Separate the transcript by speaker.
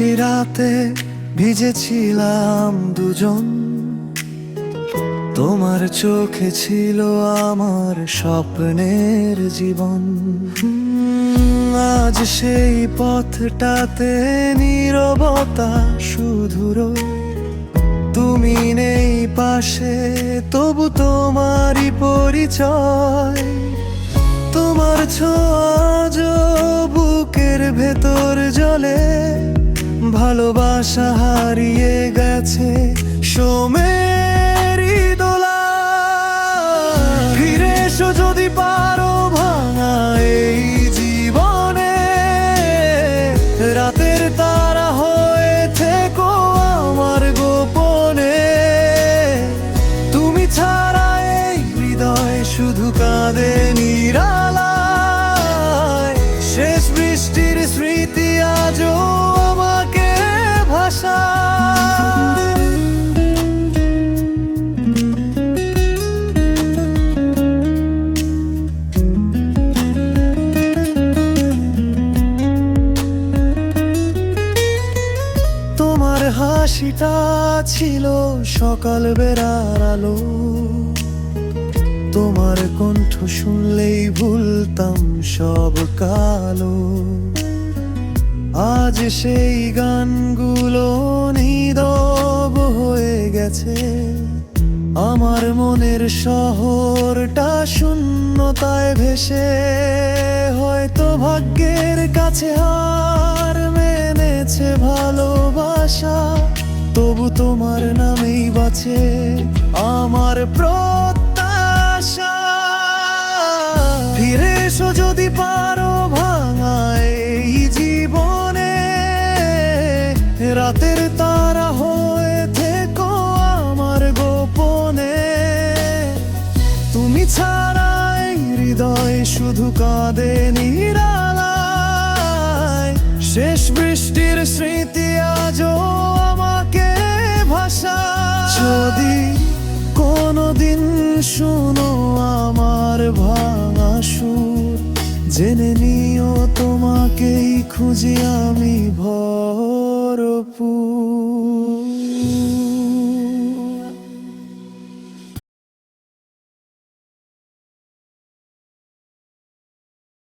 Speaker 1: বৃষ্টি রাতে ভিজেছিলাম দুজন, তোমার চোখে ছিল আমার স্বপ্নের জীবন। আজ সেই পথটাতে নীরবতা শুধু রয়, তুমি নেই পাশে তবু তোমারই পরিচয়। তোমার ছোঁয়া বুকের ভেতর জ্বলে, ভালোবাসা হারিয়ে গেছে সোমেরি দোলা। ফিরে এসো যদি পারো ভাঙা এই জীবনে, রাতের তারা হয়ে থেকো আমার গোপনে। তুমি ছাড়া এই হৃদয় শুধু কাঁদে নিরালায়, শেষ বৃষ্টির স্মৃতি আজও আমাকে ভাসায়। তোমার হাসিটা ছিল সকাল বেড়ার আলো, তোমার কণ্ঠ শুনলেই ভুলতাম সব কালো। আজ সেই গানগুলো নীরব হয়ে গেছে, আমার মনের শহরটা শূন্যতায় ভেসে। হয়তো ভাগ্যের কাছে হার মেনেছে ভালোবাসা, তবু তোমার নামেই বাঁচে আমার প্রত্যাশা। ফিরে এসো যদি পারো ভাঙা এই জীবনে, রাতের তারা হয়ে থেকো আমার গোপনে। তুমি ছাড়া এই হৃদয় শুধু কাঁদে নিরালায়, শেষ বৃষ্টির স্মৃতি আজও আমাকে ভাসায়। যদি কোনোদিন শুনো আমার ভাঙা সুর, জেনে নিও তোমাকেই খুঁজি আমি ভয়।